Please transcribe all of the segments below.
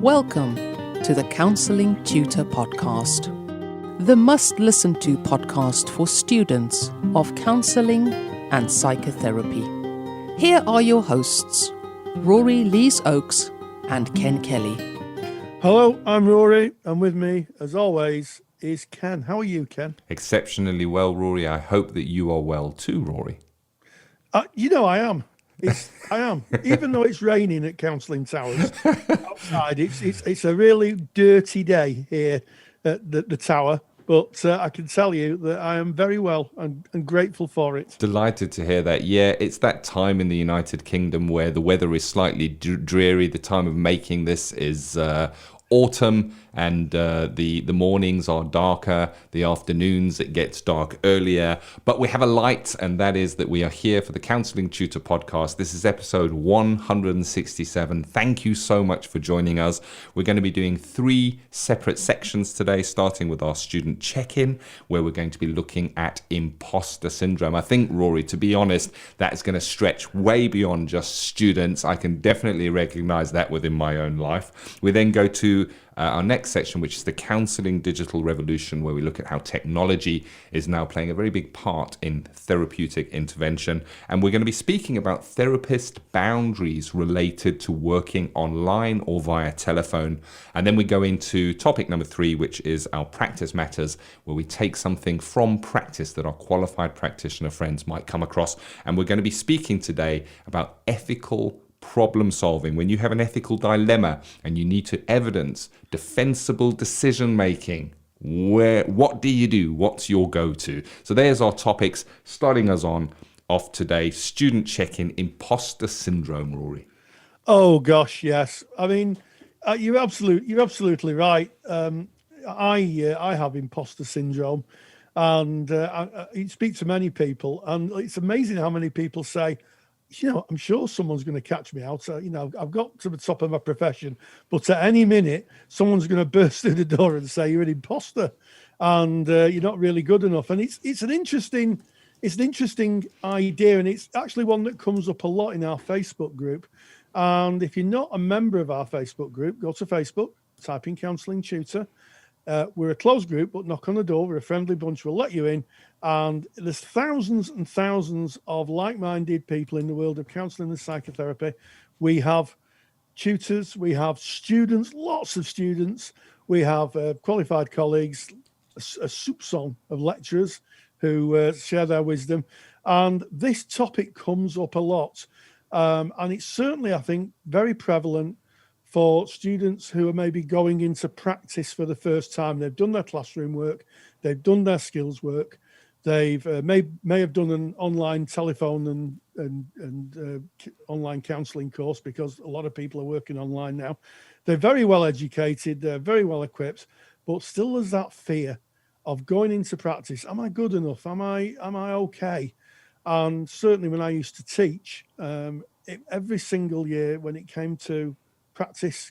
Welcome to the Counselling Tutor Podcast, the must-listen-to podcast for students of counselling and psychotherapy. Here are your hosts, Rory Lees-Oakes and Ken Kelly. Hello, I'm Rory, and with me, as always, is Ken. How are you, Ken? Exceptionally well, Rory. I hope that you are well too, Rory. I am. I am. Even though it's raining at Counselling Towers outside, it's a really dirty day here at the tower. But I can tell you that I am very well and grateful for it. Delighted to hear that. Yeah, it's that time in the United Kingdom where the weather is slightly dreary. The time of making this is autumn, and the mornings are darker. The afternoons, it gets dark earlier. But we have a light, and that is that we are here for the Counselling Tutor Podcast. This is episode 167. Thank you so much for joining us. We're going to be doing 3 separate sections today, starting with our student check-in, where we're going to be looking at imposter syndrome. I think, Rory, to be honest, that's going to stretch way beyond just students. I can definitely recognize that within my own life. We then go to our next section, which is the Counselling Digital Revolution, where we look at how technology is now playing a very big part in therapeutic intervention. And we're going to be speaking about therapist boundaries related to working online or via telephone. And then we go into topic number 3, which is our practice matters, where we take something from practice that our qualified practitioner friends might come across. And we're going to be speaking today about ethical problem solving. When you have an ethical dilemma and you need to evidence defensible decision making, what do you do? What's your go-to? So there's our topics, starting us off today. Student check-in, imposter syndrome, Rory. Oh gosh, yes. I mean, you're absolutely right. I have imposter syndrome, and I speak to many people, and it's amazing how many people say, I'm sure someone's going to catch me out. I've got to the top of my profession, but at any minute, someone's going to burst through the door and say you're an imposter, and you're not really good enough. And it's an interesting idea, and it's actually one that comes up a lot in our Facebook group. And if you're not a member of our Facebook group, go to Facebook, type in Counselling Tutor. We're a closed group, but knock on the door. We're a friendly bunch. We'll let you in. And there's thousands and thousands of like-minded people in the world of counselling and psychotherapy. We have tutors, we have students, lots of students. We have qualified colleagues, a soupçon of lecturers who share their wisdom. And this topic comes up a lot. And it's certainly, I think, very prevalent for students who are maybe going into practice for the first time. They've done their classroom work, they've done their skills work, they've may have done an online telephone and online counselling course, because a lot of people are working online now. They're very well educated, they're very well equipped, but still there's that fear of going into practice. Am I good enough? Am I okay? And certainly when I used to teach, every single year when it came to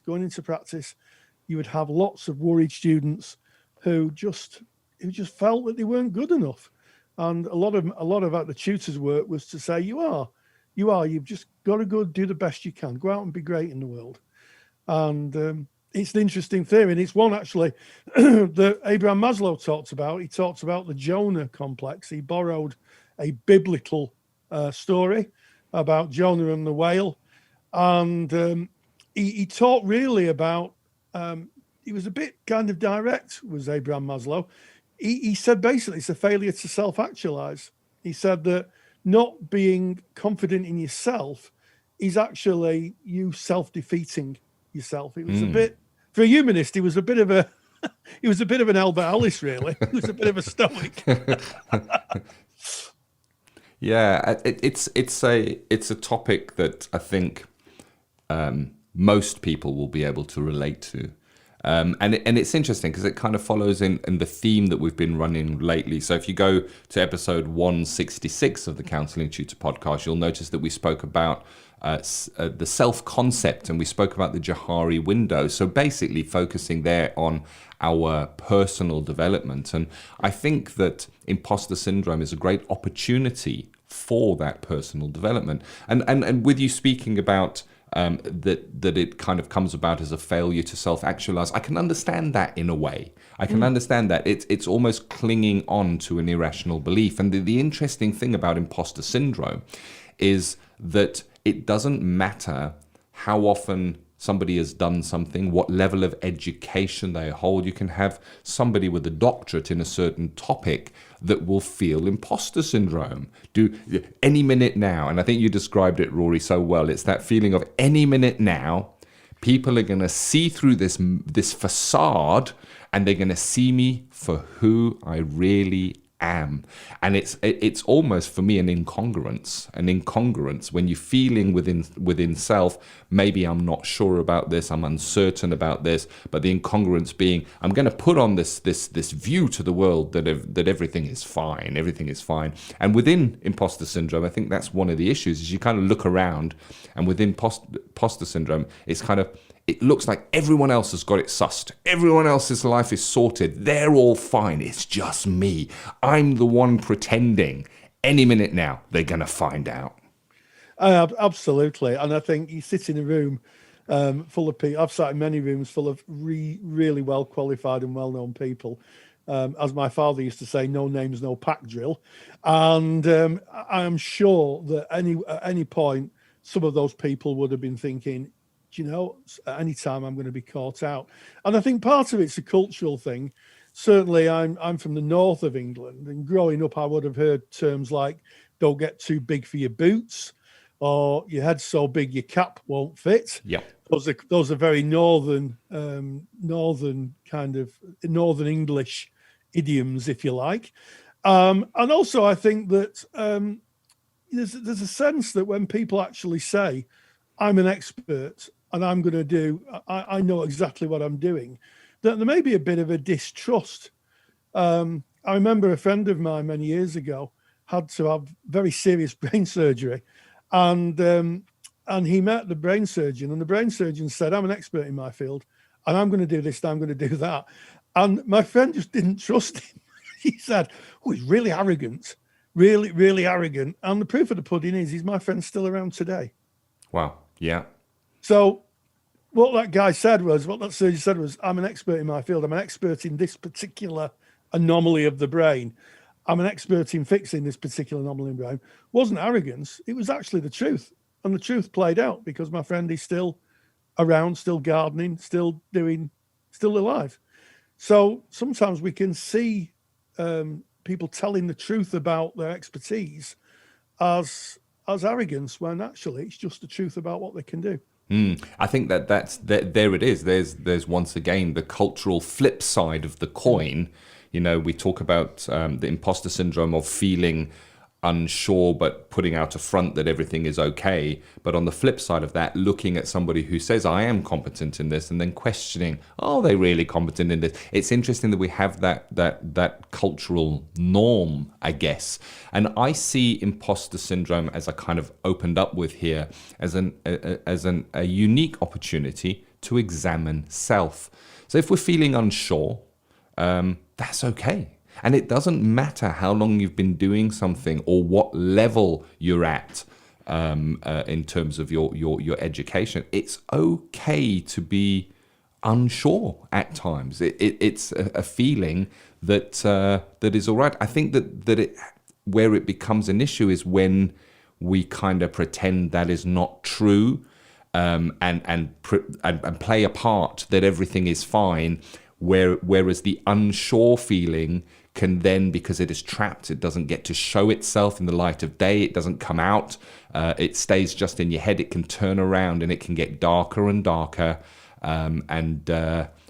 going into practice, you would have lots of worried students who just felt that they weren't good enough. And a lot of the tutor's work was to say, you've just got to do the best you can, go out and be great in the world. And it's an interesting theory, and it's one actually that Abraham Maslow talked about. He talked about the Jonah complex. He borrowed a biblical story about Jonah and the whale, and he talked really about, he was a bit kind of direct, was Abraham Maslow. He said basically it's a failure to self-actualize. He said that not being confident in yourself is actually you self-defeating yourself. It was a bit, for a humanist, he was a bit of an Albert Ellis, really. He was a bit of a stoic. Yeah, it's a topic that I think most people will be able to relate to. And it's interesting because it kind of follows in the theme that we've been running lately. So if you go to episode 166 of the Counselling Tutor Podcast, you'll notice that we spoke about the self-concept, and we spoke about the Johari window. So basically focusing there on our personal development. And I think that imposter syndrome is a great opportunity for that personal development. And with you speaking about that it kind of comes about as a failure to self-actualize. I can understand that in a way. I can understand that. It's almost clinging on to an irrational belief. And the interesting thing about imposter syndrome is that it doesn't matter how often somebody has done something, what level of education they hold. You can have somebody with a doctorate in a certain topic that will feel imposter syndrome any minute now. And I think you described it, Rory, so well. It's that feeling of any minute now, people are going to see through this facade, and they're going to see me for who I really am. And it's almost for me an incongruence when you're feeling within self, maybe I'm not sure about this, I'm uncertain about this, but the incongruence being, I'm going to put on this view to the world that everything is fine. And within imposter syndrome, I think that's one of the issues, is you kind of look around, and within imposter syndrome, it looks like everyone else has got it sussed. Everyone else's life is sorted. They're all fine. It's just me. I'm the one pretending. Any minute now, they're going to find out. Absolutely. And I think you sit in a room full of people. I've sat in many rooms full of really well qualified and well-known people. As my father used to say, no names, no pack drill. And I am sure that at any point, some of those people would have been thinking, at any time I'm going to be caught out. And I think part of it's a cultural thing. Certainly, I'm from the north of England, and growing up, I would have heard terms like "don't get too big for your boots," or "your head's so big your cap won't fit." Yeah, those are very northern kind of northern English idioms, if you like. And also, I think that there's a sense that when people actually say, "I'm an expert and I'm going to I know exactly what I'm doing," that there may be a bit of a distrust. I remember a friend of mine many years ago had to have very serious brain surgery, and he met the brain surgeon, and the brain surgeon said, "I'm an expert in my field, and I'm going to do this, and I'm going to do that." And my friend just didn't trust him. He said, "Oh, he's really arrogant, really arrogant." And the proof of the pudding is my friend's still around today. Wow. Yeah. So what that surgeon said was, "I'm an expert in my field. I'm an expert in this particular anomaly of the brain. I'm an expert in fixing this particular anomaly in the brain." It wasn't arrogance. It was actually the truth. And the truth played out, because my friend is still around, still gardening, still alive. So sometimes we can see people telling the truth about their expertise as arrogance, when actually it's just the truth about what they can do. I think there it is. There's once again the cultural flip side of the coin. We talk about the imposter syndrome of feeling unsure but putting out a front that everything is okay. But on the flip side of that, looking at somebody who says, "I am competent in this," and then questioning, "Are they really competent in this?" It's interesting that we have that cultural norm, I guess. And I see imposter syndrome, as I kind of opened up with here, as a unique opportunity to examine self. So if we're feeling unsure, that's okay. And it doesn't matter how long you've been doing something or what level you're at in terms of your education. It's okay to be unsure at times. It's a feeling that is all right. I think that where it becomes an issue is when we kind of pretend that is not true, and play a part that everything is fine. Whereas the unsure feeling can then, because it is trapped, it doesn't get to show itself in the light of day, it doesn't come out, it stays just in your head, it can turn around and it can get darker and darker, and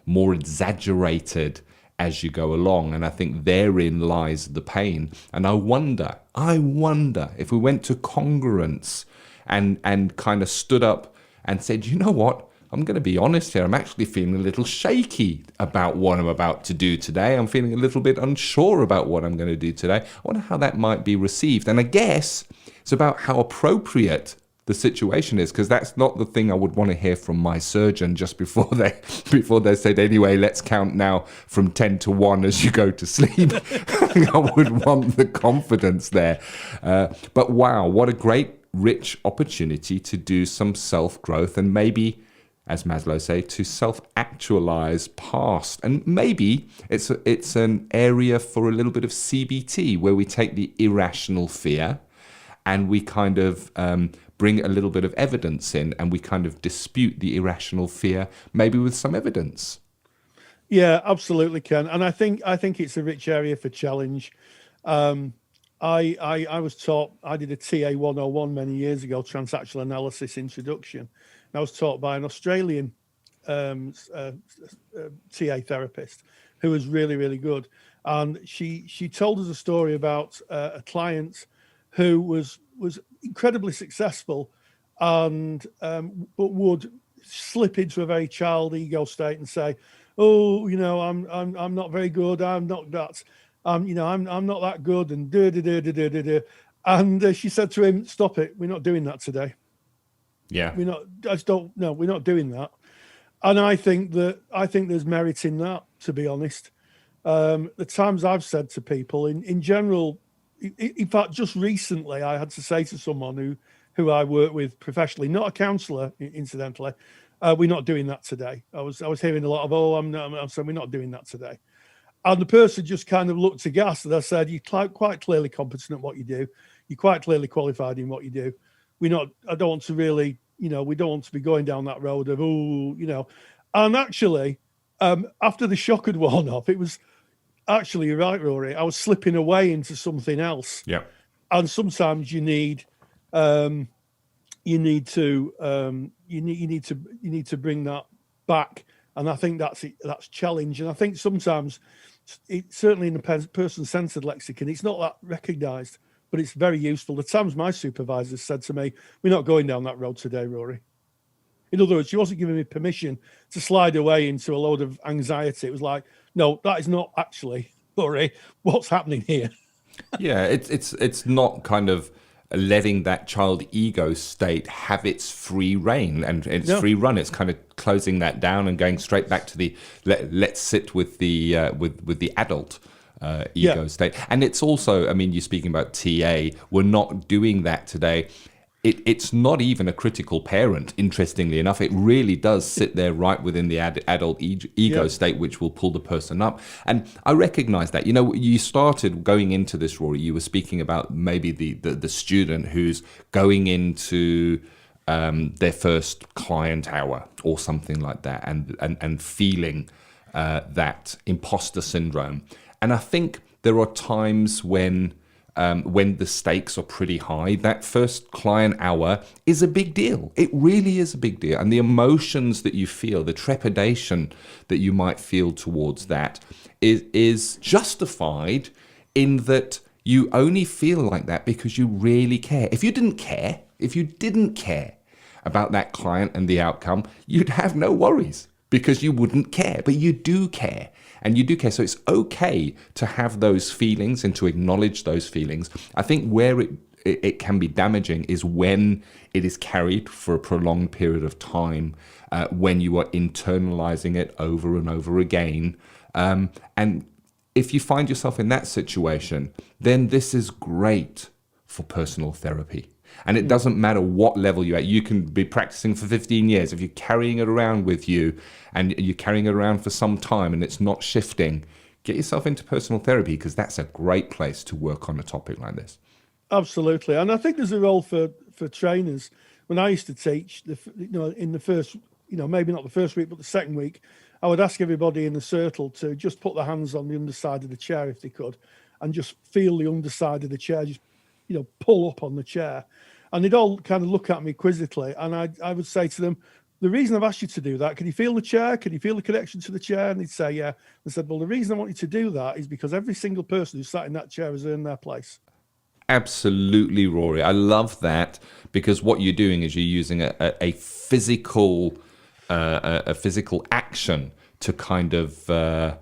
more exaggerated as you go along. And I think therein lies the pain. And I wonder if we went to congruence and kind of stood up and said, "You know what? I'm going to be honest here. I'm actually feeling a little shaky about what I'm about to do today. I'm feeling a little bit unsure about what I'm going to do today." I wonder how that might be received. And I guess it's about how appropriate the situation is, because that's not the thing I would want to hear from my surgeon just before they said, "Anyway, let's count now from 10 to 1 as you go to sleep." I would want the confidence there. But wow, what a great rich opportunity to do some self-growth and maybe, as Maslow say, to self-actualize past. And maybe it's an area for a little bit of CBT where we take the irrational fear and we kind of bring a little bit of evidence in and we kind of dispute the irrational fear, maybe with some evidence. Yeah, absolutely, Ken. And I think it's a rich area for challenge. I was taught, I did a TA 101 many years ago, transactional analysis introduction. And I was taught by an Australian TA therapist who was really, really good. And she told us a story about a client who was incredibly successful and but would slip into a very child ego state and say, oh, I'm not very good. I'm not that. I'm not that good, and and she said to him, "Stop it. We're not doing that today. Yeah, we're not. We're not doing that." And I think there's merit in that. To be honest, the times I've said to people, in general, in fact, just recently, I had to say to someone who I work with professionally, not a counsellor, incidentally, we're not doing that today. I was hearing a lot of, I'm saying we're not doing that today. And the person just kind of looked aghast, and I said, "You're quite clearly competent at what you do. You're quite clearly qualified in what you do. I don't want to really, we don't want to be going down that road of, And actually, after the shock had worn off, it was actually, you're right, Rory. I was slipping away into something else. Yeah. And sometimes you need to bring that back. And I think that's challenge. And I think sometimes, certainly in the person-centered lexicon, it's not that recognised, but it's very useful. The times my supervisor said to me, "We're not going down that road today, Rory." In other words, she wasn't giving me permission to slide away into a load of anxiety. It was like, no, that is not actually, Rory, what's happening here. Yeah, it's not kind of letting that child ego state have its free reign and its free run. It's kind of closing that down and going straight back to the let's sit with the adult ego state. And it's also, I mean, you're speaking about TA. We're not doing that today. It's not even a critical parent, interestingly enough. It really does sit there right within the adult ego state, which will pull the person up. And I recognize that. You started going into this, Rory, you were speaking about maybe the student who's going into their first client hour or something like that and feeling that imposter syndrome. And I think there are times when the stakes are pretty high, that first client hour is a big deal. It really is a big deal. And the emotions that you feel, the trepidation that you might feel towards that is justified in that you only feel like that because you really care. If you didn't care about that client and the outcome, you'd have no worries because you wouldn't care, but you do care. And you do care. So it's okay to have those feelings and to acknowledge those feelings. I think where it can be damaging is when it is carried for a prolonged period of time, when you are internalizing it over and over again. And if you find yourself in that situation, then this is great for personal therapy. And it doesn't matter what level you're at. You can be practicing for 15 years. If you're carrying it around with you and you're carrying it around for some time and it's not shifting, get yourself into personal therapy because that's a great place to work on a topic like this. Absolutely. And I think there's a role for trainers. When I used to teach, in the first, maybe not the first week, but the second week, I would ask everybody in the circle to just put their hands on the underside of the chair if they could and just feel the underside of the chair, just pull up on the chair. And they'd all kind of look at me quizzically. And I would say to them, the reason I've asked you to do that, can you feel the chair? Can you feel the connection to the chair? And they'd say, yeah. I said, well, the reason I want you to do that is because every single person who sat in that chair has earned their place. Absolutely, Rory. I love that because what you're doing is you're using a physical action to kind of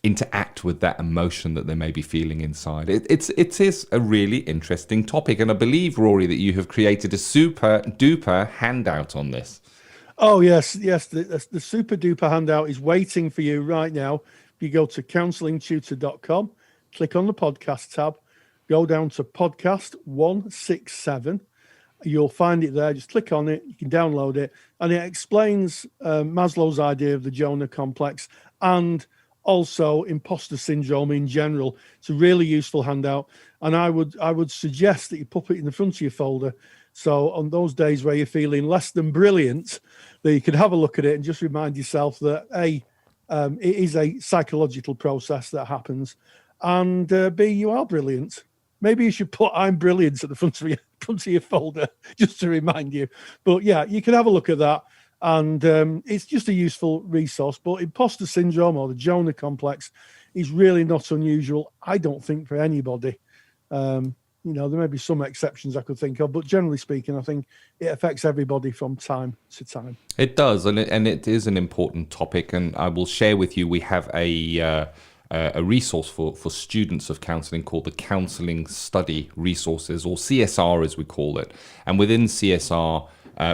interact with that emotion that they may be feeling inside. It is a really interesting topic, and I believe, Rory, that you have created a super duper handout on this. Oh yes, the super duper handout is waiting for you right now. You go to counsellingtutor.com, click on the podcast tab, go down to podcast 167, You'll find it there. Just click on it. You can download it. And it explains Maslow's idea of the Jonah complex and also imposter syndrome in general. It's a really useful handout. And I would suggest that you pop it in the front of your folder. So on those days where you're feeling less than brilliant, that you can have a look at it and just remind yourself that it is a psychological process that happens, and B, you are brilliant. Maybe you should put "I'm brilliant" at the front of your folder just to remind you. But yeah, you can have a look at that, and it's just a useful resource. But imposter syndrome or the Jonah complex is really not unusual, I don't think, for anybody. There may be some exceptions I could think of, but generally speaking, I think it affects everybody from time to time. It does, and it is an important topic. And I will share with you, we have a resource for students of counselling called the Counselling Study Resources, or CSR as we call it. And within CSR,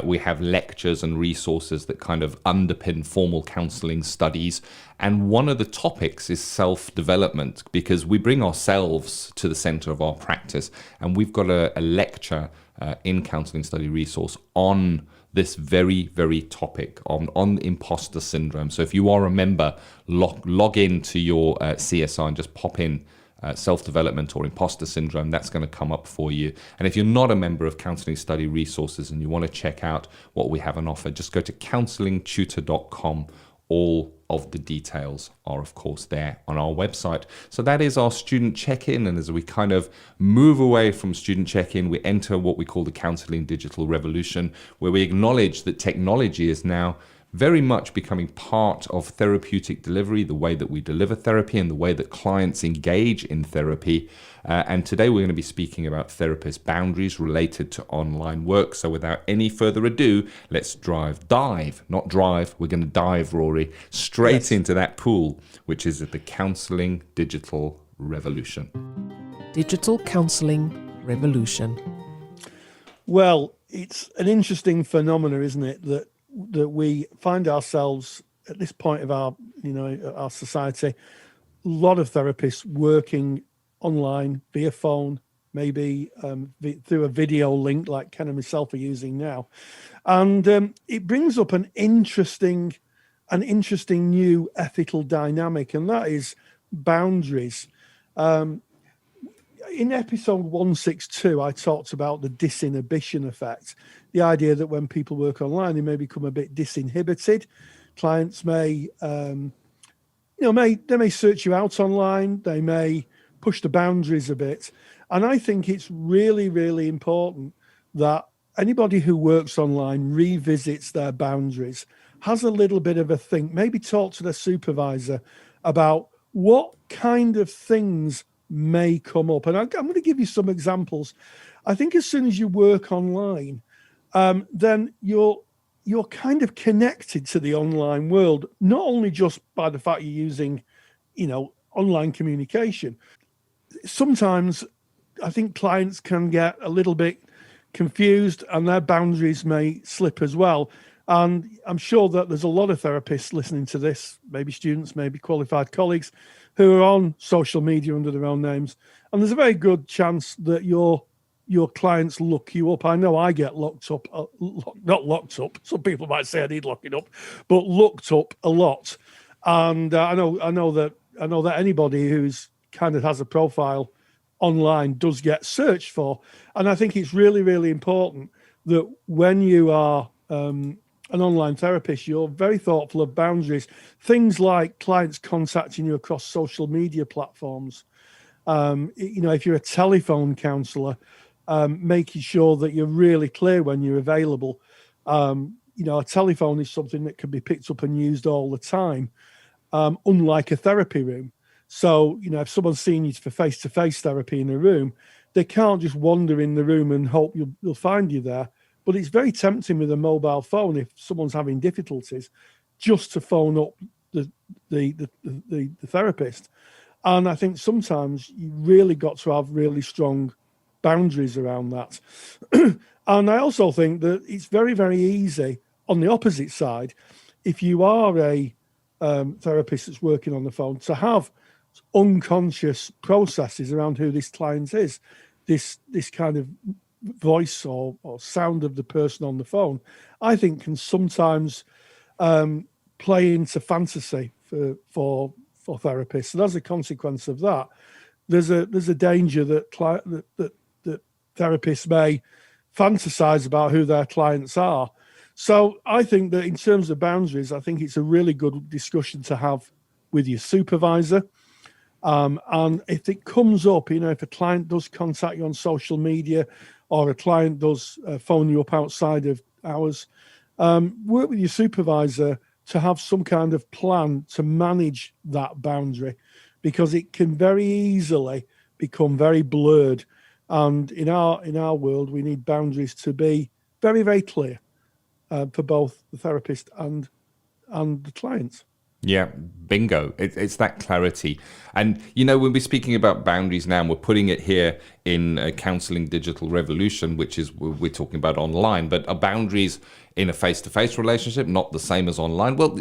we have lectures and resources that kind of underpin formal counselling studies. And one of the topics is self-development, because we bring ourselves to the centre of our practice. And we've got a lecture in Counselling Study Resource on this very, very topic, on imposter syndrome. So if you are a member, log into your CSR and just pop in self-development or imposter syndrome. That's going to come up for you. And if you're not a member of Counselling Study Resources and you want to check out what we have on offer, just go to counsellingtutor.com. All of the details are, of course, there on our website. So that is our student check-in. And as we kind of move away from student check-in, we enter what we call the Counselling Digital Revolution, where we acknowledge that technology is now very much becoming part of therapeutic delivery, the way that we deliver therapy and the way that clients engage in therapy. And today we're going to be speaking about therapist boundaries related to online work. So without any further ado, let's dive, we're going to dive, Rory, straight into that pool, which is the Counselling Digital Revolution. Digital Counselling Revolution. Well, it's an interesting phenomenon, isn't it, that we find ourselves at this point of our society, a lot of therapists working online via phone, maybe through a video link like Ken and myself are using now. And it brings up an interesting new ethical dynamic, and that is boundaries. In episode 162, I talked about the disinhibition effect, the idea that when people work online, they may become a bit disinhibited. Clients may search you out online. They may push the boundaries a bit. And I think it's really, really important that anybody who works online revisits their boundaries, has a little bit of a think, maybe talk to their supervisor about what kind of things may come up. And I'm going to give you some examples. I think as soon as you work online, then you're kind of connected to the online world, not only just by the fact you're using, online communication. Sometimes I think clients can get a little bit confused and their boundaries may slip as well. And I'm sure that there's a lot of therapists listening to this, maybe students, maybe qualified colleagues, who are on social media under their own names. And there's a very good chance that your clients look you up. I know I get locked up, not locked up. Some people might say I need locking up, but looked up a lot. And I know that anybody who's kind of has a profile online does get searched for. And I think it's really, really important that when you are an online therapist, you're very thoughtful of boundaries. Things like clients contacting you across social media platforms. If you're a telephone counsellor, making sure that you're really clear when you're available. A telephone is something that can be picked up and used all the time, unlike a therapy room. So, if someone's seeing you for face-to-face therapy in a room, they can't just wander in the room and hope you'll find you there. But it's very tempting with a mobile phone, if someone's having difficulties, just to phone up the therapist. And I think sometimes you really got to have really strong boundaries around that. And I also think that it's very, very easy on the opposite side, if you are a therapist that's working on the phone, to have unconscious processes around who this client is, this kind of voice or sound of the person on the phone, I think can sometimes play into fantasy for therapists. And as a consequence of that, there's a danger that that therapists may fantasize about who their clients are. So I think that in terms of boundaries, I think it's a really good discussion to have with your supervisor. And if it comes up, if a client does contact you on social media or a client does phone you up outside of hours, work with your supervisor to have some kind of plan to manage that boundary, because it can very easily become very blurred. And in our world, we need boundaries to be very, very clear for both the therapist and the client. Yeah, bingo. It's that clarity. And, when we're speaking about boundaries now, and we're putting it here in Counselling Digital Revolution, which is we're talking about online, but are boundaries in a face-to-face relationship not the same as online? Well,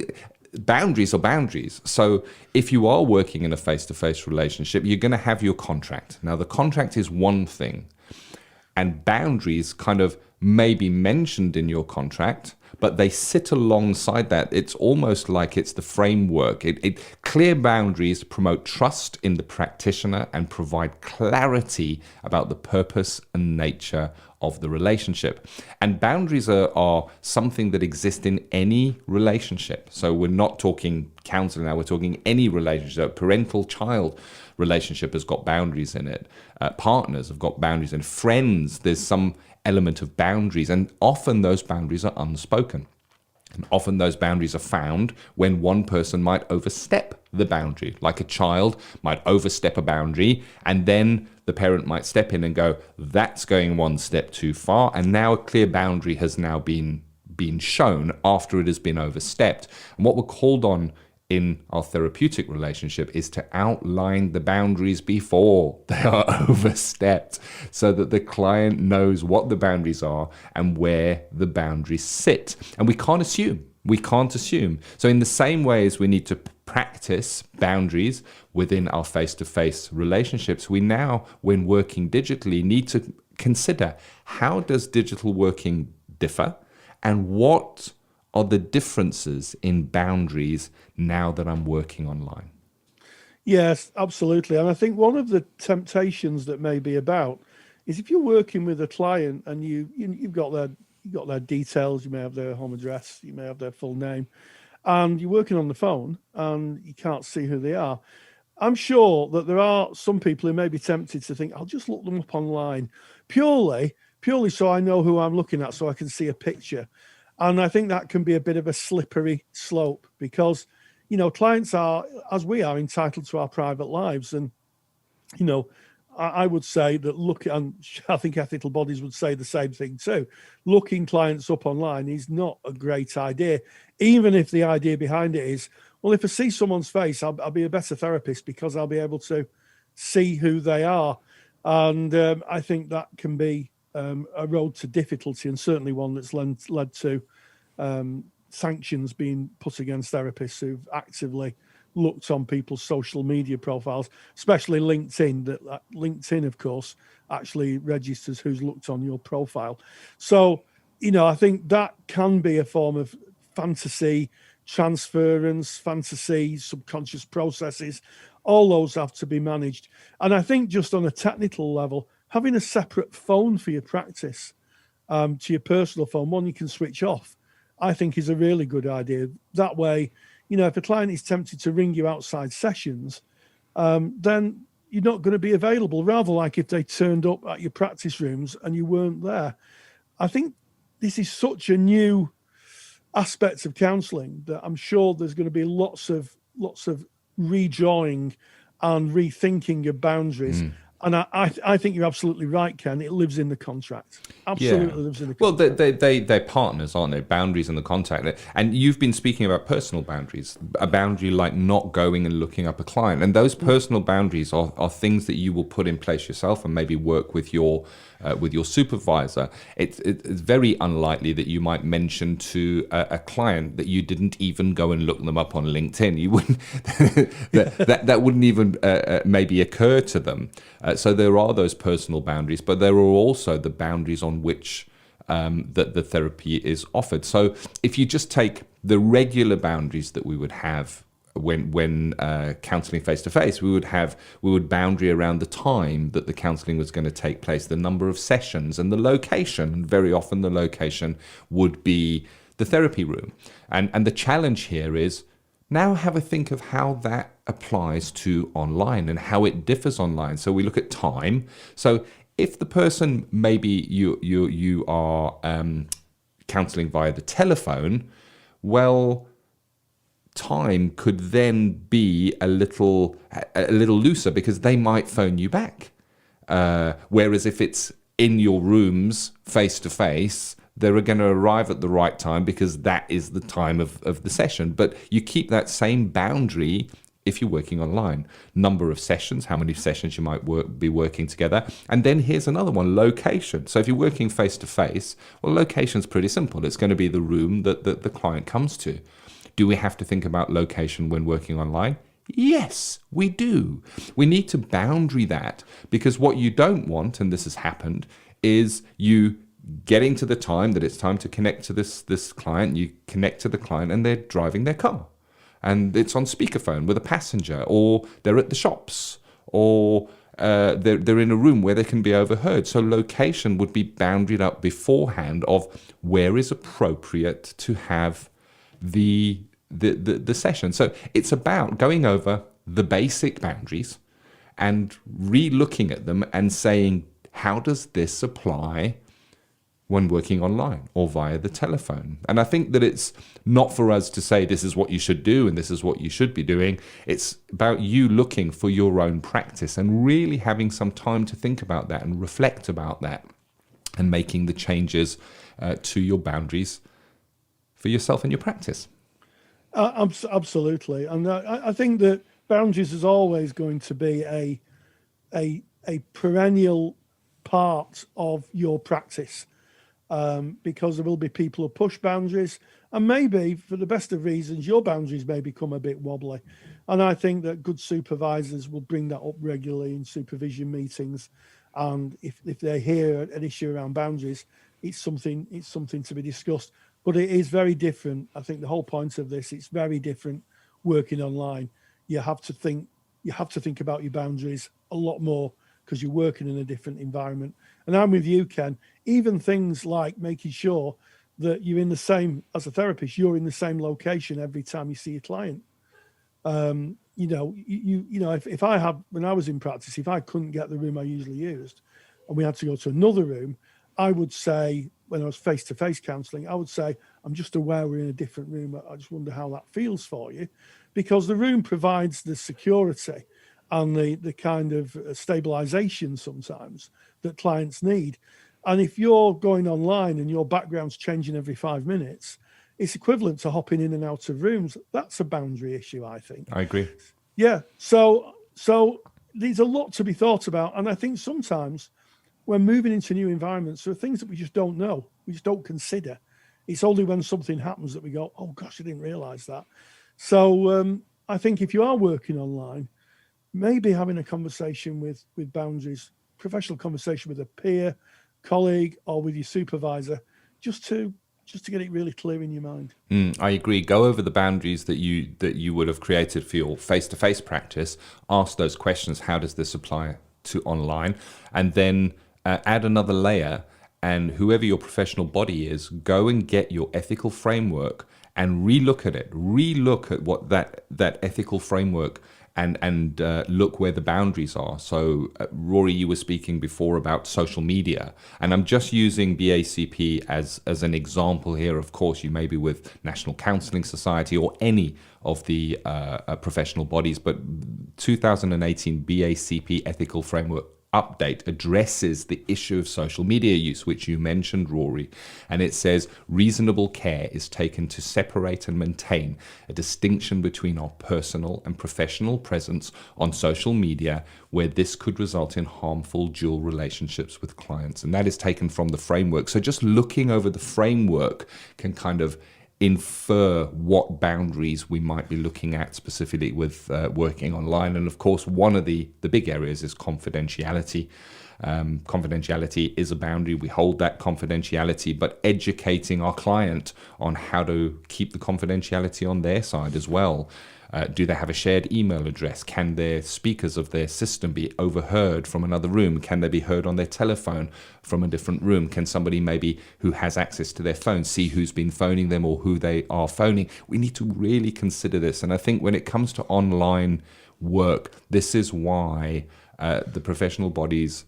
boundaries are boundaries. So if you are working in a face-to-face relationship, you're going to have your contract. Now, the contract is one thing, and boundaries kind of may be mentioned in your contract, but they sit alongside that. It's almost like it's the framework. Clear boundaries promote trust in the practitioner and provide clarity about the purpose and nature of the relationship. And boundaries are something that exist in any relationship. So we're not talking counseling now, we're talking any relationship. Parental-child relationship has got boundaries in it. Partners have got boundaries, and friends, there's some element of boundaries, and often those boundaries are unspoken. And often those boundaries are found when one person might overstep the boundary, like a child might overstep a boundary, and then the parent might step in and go, that's going one step too far, and now a clear boundary has now been shown after it has been overstepped. And what we're called on in our therapeutic relationship is to outline the boundaries before they are overstepped, so that the client knows what the boundaries are and where the boundaries sit. And we can't assume. So in the same way as we need to practice boundaries within our face-to-face relationships, we now, when working digitally, need to consider, how does digital working differ, and what are the differences in boundaries now that I'm working online? Yes, absolutely. And I think one of the temptations that may be about is, if you're working with a client and you've got their details, you may have their home address, you may have their full name, and you're working on the phone and you can't see who they are. I'm sure that there are some people who may be tempted to think, I'll just look them up online purely so I know who I'm looking at, so I can see a picture. And I think that can be a bit of a slippery slope, because, clients are, as we are, entitled to our private lives. And, I would say that and I think ethical bodies would say the same thing too. Looking clients up online is not a great idea, even if the idea behind it is, well, if I see someone's face, I'll be a better therapist because I'll be able to see who they are. And I think that can be a road to difficulty, and certainly one that's led to sanctions being put against therapists who've actively looked on people's social media profiles, especially LinkedIn. That LinkedIn, of course, actually registers who's looked on your profile. So, I think that can be a form of fantasy transference, fantasy, subconscious processes. All those have to be managed. And I think just on a technical level, having a separate phone for your practice, to your personal phone, one you can switch off, I think is a really good idea. That way, if a client is tempted to ring you outside sessions, then you're not going to be available, rather like if they turned up at your practice rooms and you weren't there. I think this is such a new aspect of counselling that I'm sure there's going to be lots of redrawing and rethinking of boundaries. And I think you're absolutely right, Ken. It lives in the contract. Absolutely lives in the contract. Well, they're partners, aren't they? Boundaries in the contract. And you've been speaking about personal boundaries, a boundary like not going and looking up a client. And those personal boundaries are things that you will put in place yourself and maybe work with your supervisor. It's very unlikely that you might mention to a client that you didn't even go and look them up on LinkedIn. You wouldn't that wouldn't even maybe occur to them. So there are those personal boundaries, but there are also the boundaries on which that the therapy is offered. So if you just take the regular boundaries that we would have when counselling face to face, we would boundary around the time that the counselling was going to take place, the number of sessions, and the location. And very often the location would be the therapy room. And the challenge here is now have a think of how that applies to online and how it differs online. So we look at time. So if the person, maybe you are counselling via the telephone, well, time could then be a little looser because they might phone you back. Whereas if it's in your rooms face to face, they're going to arrive at the right time because that is the time of the session. But you keep that same boundary if you're working online. Number of sessions, how many sessions you might be working together. And then here's another one, location. So if you're working face to face, well, location's pretty simple. It's going to be the room that the client comes to. Do we have to think about location when working online? Yes, we do. We need to boundary that, because what you don't want, and this has happened, is you getting to the time that it's time to connect to this client. You connect to the client and they're driving their car and it's on speakerphone with a passenger, or they're at the shops, or they're in a room where they can be overheard. So location would be boundaried up beforehand of where is appropriate to have the session. So it's about going over the basic boundaries and re-looking at them and saying, how does this apply when working online or via the telephone? And I think that it's not for us to say this is what you should do and this is what you should be doing. It's about you looking for your own practice and really having some time to think about that and reflect about that and making the changes to your boundaries for yourself and your practice. Absolutely. And I think that boundaries is always going to be a perennial part of your practice, because there will be people who push boundaries, and maybe for the best of reasons your boundaries may become a bit wobbly. And I think that good supervisors will bring that up regularly in supervision meetings, and if they hear an issue around boundaries, it's something to be discussed. But it is very different. I think the whole point of this, it's very different working online. You have to think about your boundaries a lot more because you're working in a different environment. And I'm with you, Ken. Even things like making sure that you're in the same, as a therapist, you're in the same location every time you see a client. If I had, when I was in practice, if I couldn't get the room I usually used and we had to go to another room, I would say, when I was face-to-face counselling, I would say, I'm just aware we're in a different room. I just wonder how that feels for you, because the room provides the security and the kind of stabilisation sometimes that clients need. And if you're going online and your background's changing every 5 minutes, it's equivalent to hopping in and out of rooms. That's a boundary issue, I think. I agree. Yeah. So there's a lot to be thought about. And I think sometimes when moving into new environments, there are things that we just don't know. We just don't consider. It's only when something happens that we go, oh gosh, I didn't realise that. So I think if you are working online, maybe having a conversation with boundaries, professional conversation with a peer, colleague, or with your supervisor, just to get it really clear in your mind. I agree. Go over the boundaries that you would have created for your face-to-face practice. Ask those questions. How does this apply to online? And then add another layer, and whoever your professional body is, go and get your ethical framework and relook at it. Relook at what that ethical framework and look where the boundaries are. So, Rory, you were speaking before about social media, and I'm just using BACP as an example here. Of course, you may be with National Counselling Society or any of the professional bodies, but 2018 BACP Ethical Framework update addresses the issue of social media use, which you mentioned, Rory, and it says reasonable care is taken to separate and maintain a distinction between our personal and professional presence on social media where this could result in harmful dual relationships with clients. And that is taken from the framework. So just looking over the framework can kind of infer what boundaries we might be looking at specifically with working online. And of course, one of the big areas is confidentiality. Confidentiality is a boundary. We hold that confidentiality, but educating our client on how to keep the confidentiality on their side as well. Do they have a shared email address? Can their speakers of their system be overheard from another room? Can they be heard on their telephone from a different room? Can somebody maybe who has access to their phone see who's been phoning them or who they are phoning? We need to really consider this. And I think when it comes to online work, this is why the professional bodies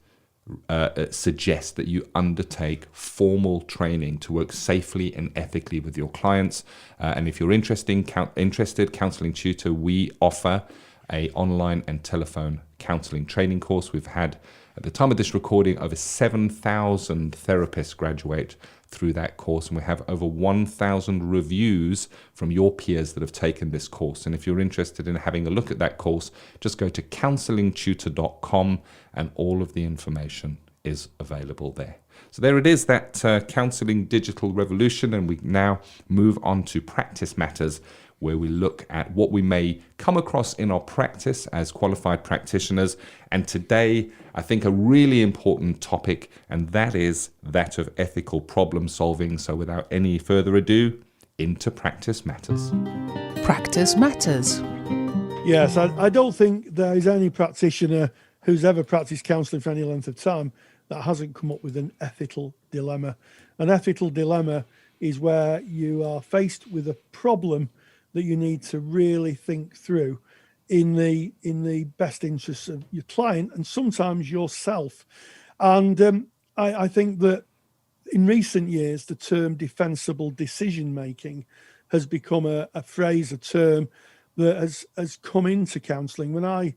suggest that you undertake formal training to work safely and ethically with your clients. And if you're interested, Counselling Tutor, we offer a online and telephone counselling training course. We've had, at the time of this recording, over 7,000 therapists graduate through that course, and we have over 1,000 reviews from your peers that have taken this course. And if you're interested in having a look at that course, just go to counsellingtutor.com and all of the information is available there. So there it is, that Counselling Digital Revolution, and we now move on to Practice Matters, where we look at what we may come across in our practice as qualified practitioners. And today, I think a really important topic, and that is that of ethical problem solving. So without any further ado, into Practice Matters. Practice Matters. Yes, I don't think there is any practitioner who's ever practiced counselling for any length of time that hasn't come up with an ethical dilemma. An ethical dilemma is where you are faced with a problem that you need to really think through in the best interests of your client and sometimes yourself. And I think that in recent years, the term defensible decision making has become a phrase, a term that has come into counselling. When I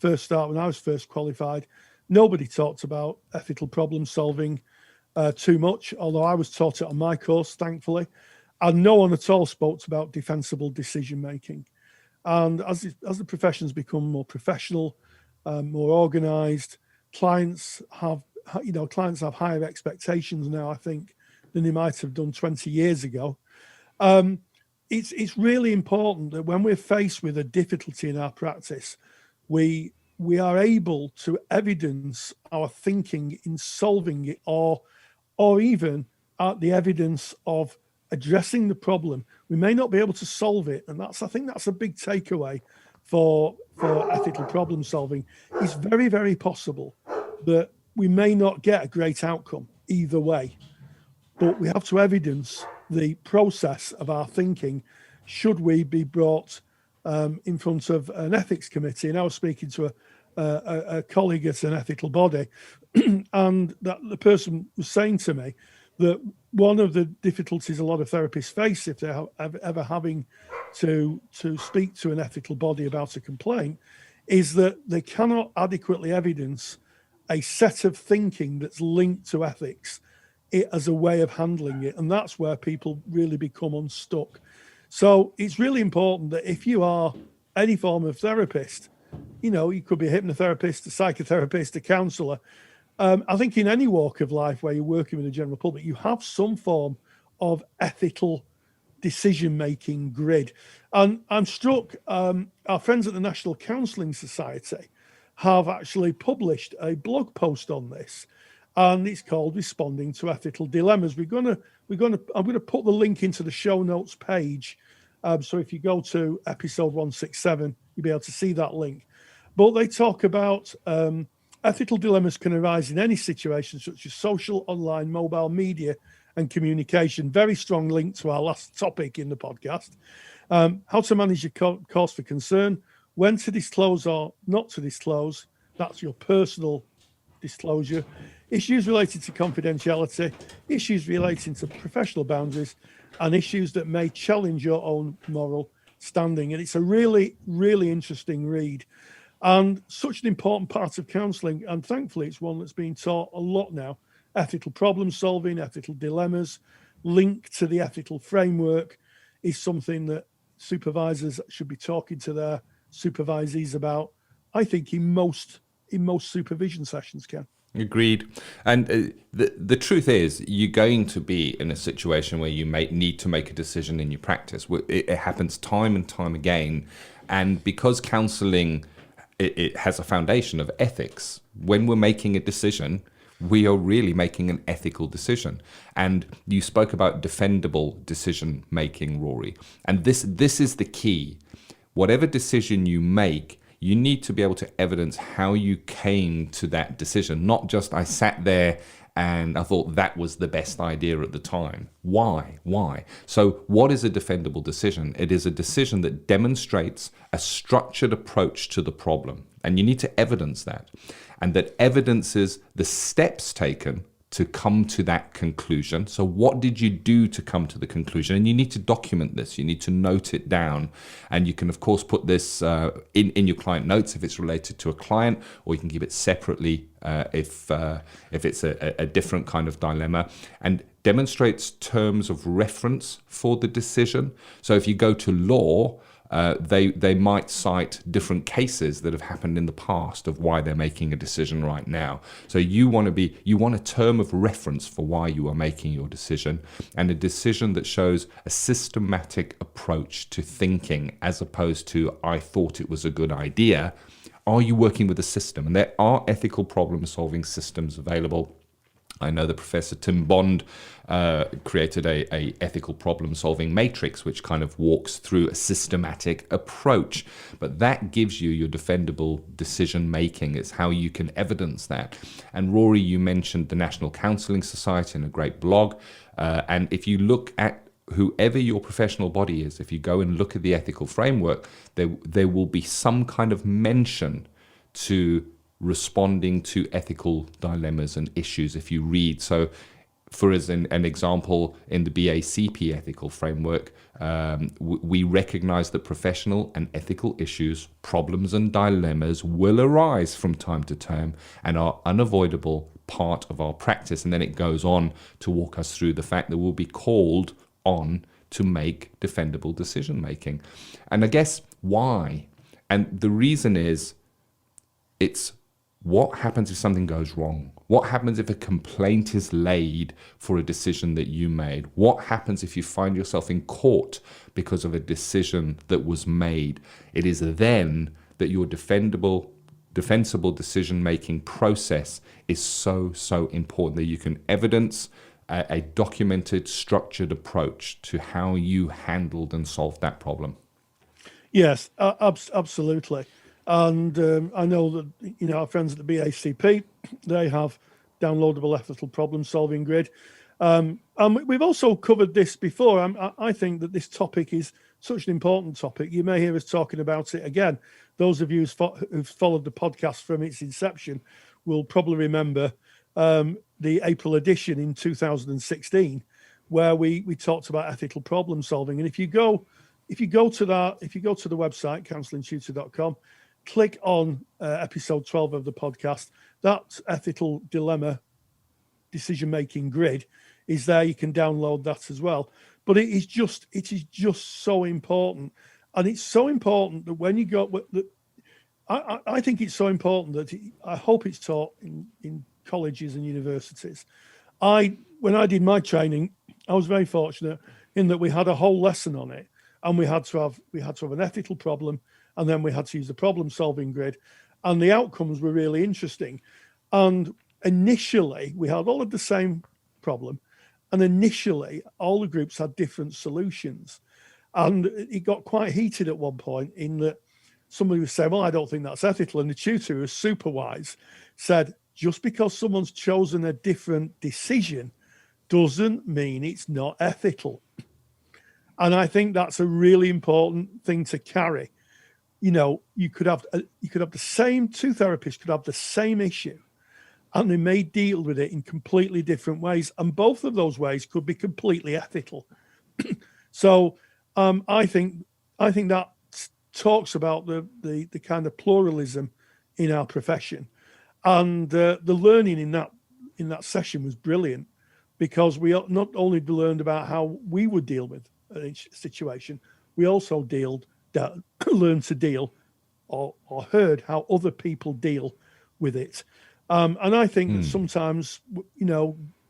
was first qualified, nobody talked about ethical problem solving too much, although I was taught it on my course, thankfully. And no one at all spoke about defensible decision making. And as the profession's become more professional, more organised, clients have higher expectations now, I think, than they might have done 20 years ago. It's really important that when we're faced with a difficulty in our practice, we are able to evidence our thinking in solving it, or even the evidence of addressing the problem. We may not be able to solve it, and I think that's a big takeaway for ethical problem solving. It's very, very possible that we may not get a great outcome either way, but we have to evidence the process of our thinking should we be brought in front of an ethics committee. And I was speaking to a colleague at an ethical body, and that the person was saying to me that one of the difficulties a lot of therapists face if they're ever having to speak to an ethical body about a complaint is that they cannot adequately evidence a set of thinking that's linked to ethics as a way of handling it. And that's where people really become unstuck. So it's really important that if you are any form of therapist, you could be a hypnotherapist, a psychotherapist, a counsellor. I think in any walk of life where you're working with the general public, you have some form of ethical decision-making grid. And I'm struck, our friends at the National Counselling Society have actually published a blog post on this, and it's called Responding to Ethical Dilemmas. I'm going to put the link into the show notes page. So if you go to episode 167, you'll be able to see that link. But they talk about ethical dilemmas can arise in any situation, such as social, online, mobile, media, and communication. Very strong link to our last topic in the podcast. How to manage your cause for concern, when to disclose or not to disclose. That's your personal disclosure. Issues related to confidentiality, issues relating to professional boundaries, and issues that may challenge your own moral standing. And it's a really, really interesting read. And such an important part of counselling, and thankfully it's one that's being taught a lot now. Ethical problem solving, ethical dilemmas, linked to the ethical framework is something that supervisors should be talking to their supervisees about, I think, in most supervision sessions, Ken. Agreed. And the truth is, you're going to be in a situation where you may need to make a decision in your practice. It happens time and time again. And because counseling, it has a foundation of ethics, when we're making a decision, we are really making an ethical decision. And you spoke about defendable decision making, Rory. And this is the key. Whatever decision you make, you need to be able to evidence how you came to that decision, not just I sat there and I thought that was the best idea at the time. Why? So what is a defendable decision? It is a decision that demonstrates a structured approach to the problem. And you need to evidence that. And that evidences the steps taken to come to that conclusion. So what did you do to come to the conclusion? And you need to document this. You need to note it down. And you can, of course, put this in your client notes if it's related to a client, or you can keep it separately if it's a different kind of dilemma. And demonstrates terms of reference for the decision. So if you go to law, they might cite different cases that have happened in the past of why they're making a decision right now. So you want a term of reference for why you are making your decision, and a decision that shows a systematic approach to thinking, as opposed to I thought it was a good idea. Are you working with a system? And there are ethical problem-solving systems available. I know that Professor Tim Bond created a ethical problem-solving matrix, which kind of walks through a systematic approach. But that gives you your defendable decision-making. It's how you can evidence that. And Rory, you mentioned the National Counselling Society in a great blog. And if you look at whoever your professional body is, if you go and look at the ethical framework, there will be some kind of mention to responding to ethical dilemmas and issues if you read. So for as an example, in the BACP ethical framework, we recognize that professional and ethical issues, problems and dilemmas will arise from time to time and are unavoidable part of our practice. And then it goes on to walk us through the fact that we'll be called on to make defendable decision making. And I guess why? And the reason is, it's what happens if something goes wrong? What happens if a complaint is laid for a decision that you made? What happens if you find yourself in court because of a decision that was made? It is then that your defensible decision-making process is so important, that you can evidence a documented, structured approach to how you handled and solved that problem. Yes, absolutely. And I know that, our friends at the BACP, they have downloadable ethical problem-solving grid. And we've also covered this before. I think that this topic is such an important topic. You may hear us talking about it again. Those of you who've followed the podcast from its inception will probably remember the April edition in 2016, where we talked about ethical problem-solving. And if you go to the website, counsellingtutor.com, click on episode 12 of the podcast. That ethical dilemma decision-making grid is there. You can download that as well. But it is just so important. And it's so important that when you go, I think it's so important that I hope it's taught in colleges and universities. When I did my training, I was very fortunate in that we had a whole lesson on it, and we had to have an ethical problem, and then we had to use the problem-solving grid, and the outcomes were really interesting. And initially, we had all of the same problem, and initially, all the groups had different solutions. And it got quite heated at one point in that somebody was saying, well, I don't think that's ethical. And the tutor, who was super wise, said, just because someone's chosen a different decision doesn't mean it's not ethical. And I think that's a really important thing to carry. You could have the same two therapists could have the same issue, and they may deal with it in completely different ways, and both of those ways could be completely ethical. So I think that talks about the kind of pluralism in our profession, and the learning in that session was brilliant, because we not only learned about how we would deal with a situation, we also learned to deal or heard how other people deal with it. And I think that sometimes,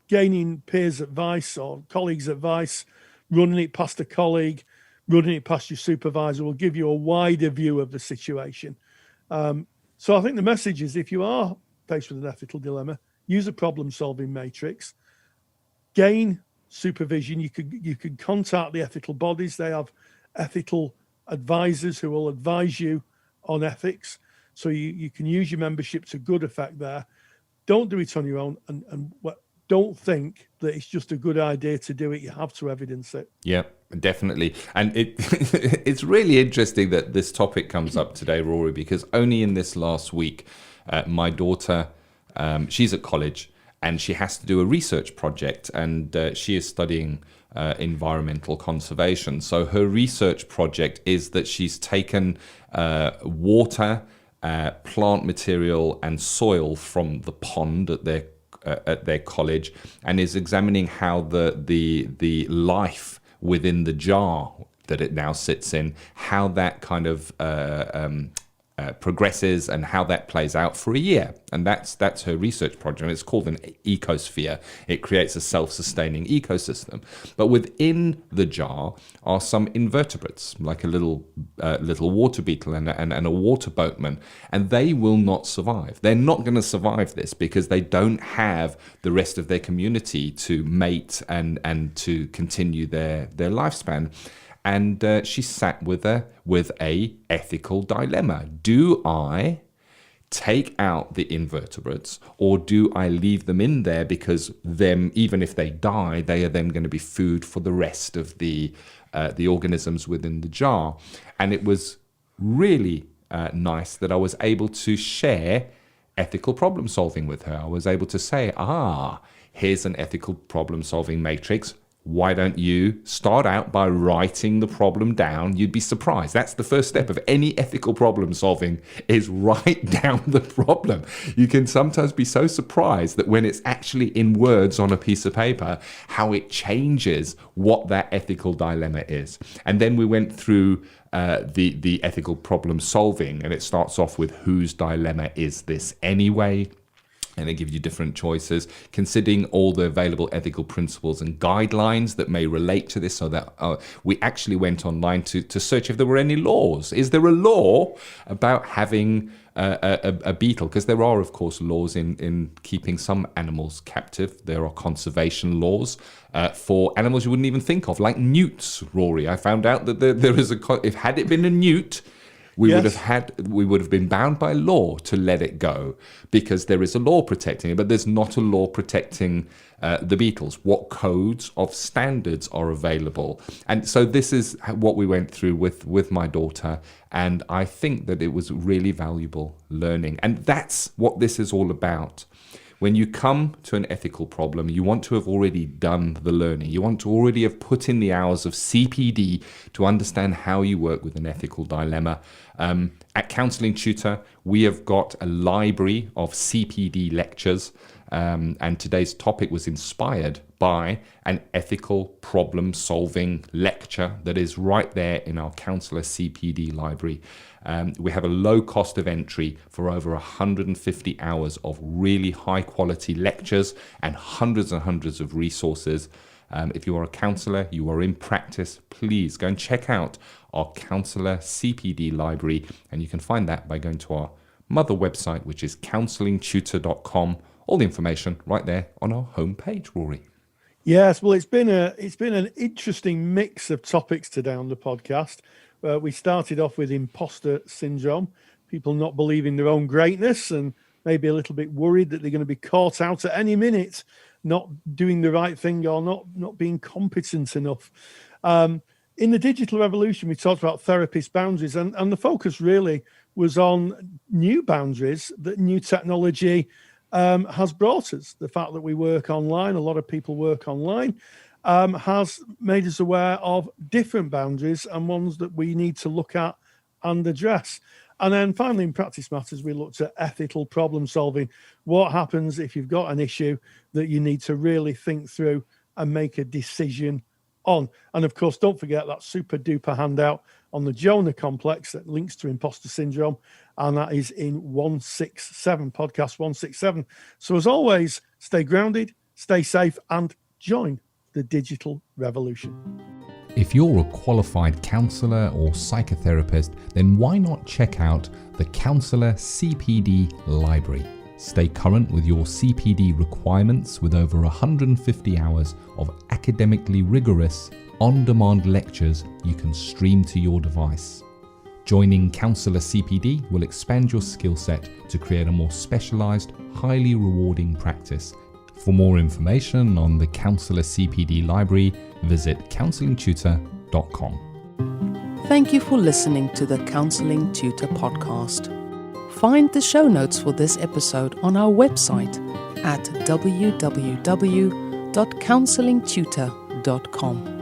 gaining peers' advice or colleagues' advice, running it past a colleague, running it past your supervisor will give you a wider view of the situation. So I think the message is, if you are faced with an ethical dilemma, use a problem-solving matrix, gain supervision. You could contact the ethical bodies. They have ethical advisors who will advise you on ethics. So you can use your membership to good effect there. Don't do it on your own, and don't think that it's just a good idea to do it. You have to evidence it. Yeah, definitely. And it's really interesting that this topic comes up today, Rory, because only in this last week, my daughter, she's at college and she has to do a research project, and she is studying environmental conservation. So her research project is that she's taken water, plant material and soil from the pond at their college, and is examining how the life within the jar that it now sits in, how that kind of progresses and how that plays out for a year. And that's her research project. It's called an ecosphere. It creates a self-sustaining ecosystem. But within the jar are some invertebrates, like a little water beetle and a water boatman, and they will not survive. They're not going to survive this because they don't have the rest of their community to mate and to continue their lifespan. And she sat with a ethical dilemma. Do I take out the invertebrates, or do I leave them in there because even if they die, they are then going to be food for the rest of the organisms within the jar? And it was really nice that I was able to share ethical problem solving with her. I was able to say, here's an ethical problem solving matrix. Why don't you start out by writing the problem down? You'd be surprised. That's the first step of any ethical problem solving, is write down the problem. You can sometimes be so surprised that when it's actually in words on a piece of paper, how it changes what that ethical dilemma is. And then we went through the ethical problem solving, and it starts off with, whose dilemma is this anyway? And they give you different choices, considering all the available ethical principles and guidelines that may relate to this. So that we actually went online to search if there were any laws. Is there a law about having a beetle? Because there are, of course, laws in keeping some animals captive. There are conservation laws for animals you wouldn't even think of, like newts, Rory. I found out that there is had it been a newt, we would have been bound by law to let it go, because there is a law protecting it, but there's not a law protecting the beetles. What codes of standards are available? And so this is what we went through with my daughter, and I think that it was really valuable learning. And that's what this is all about. When you come to an ethical problem, you want to have already done the learning. You want to already have put in the hours of CPD to understand how you work with an ethical dilemma. At Counselling Tutor, we have got a library of CPD lectures, and today's topic was inspired by an ethical problem-solving lecture that is right there in our Counsellor CPD library. We have a low cost of entry for over 150 hours of really high quality lectures and hundreds of resources. If you are a counsellor, you are in practice, please go and check out our Counsellor CPD library, and you can find that by going to our mother website, which is counsellingtutor.com. All the information right there on our homepage, Rory. Yes, well, it's been an interesting mix of topics today on the podcast. We started off with imposter syndrome, people not believing their own greatness and maybe a little bit worried that they're going to be caught out at any minute, not doing the right thing or not being competent enough. In the digital revolution, we talked about therapist boundaries, and the focus really was on new boundaries that new technology has brought us. The fact that we work online, a lot of people work online, has made us aware of different boundaries and ones that we need to look at and address. And then finally, in Practice Matters, we looked at ethical problem solving. What happens if you've got an issue that you need to really think through and make a decision on? And of course, don't forget that super duper handout on the Jonah complex that links to imposter syndrome, and that is in 167, podcast 167. So as always, stay grounded, stay safe, and join the digital revolution. If you're a qualified counsellor or psychotherapist, then why not check out the Counsellor CPD Library? Stay current with your CPD requirements with over 150 hours of academically rigorous, on-demand lectures you can stream to your device. Joining Counselor CPD will expand your skill set to create a more specialised, highly rewarding practice. For more information on the Counselor CPD Library, visit counsellingtutor.com. Thank you for listening to the Counselling Tutor Podcast. Find the show notes for this episode on our website at www.counsellingtutor.com.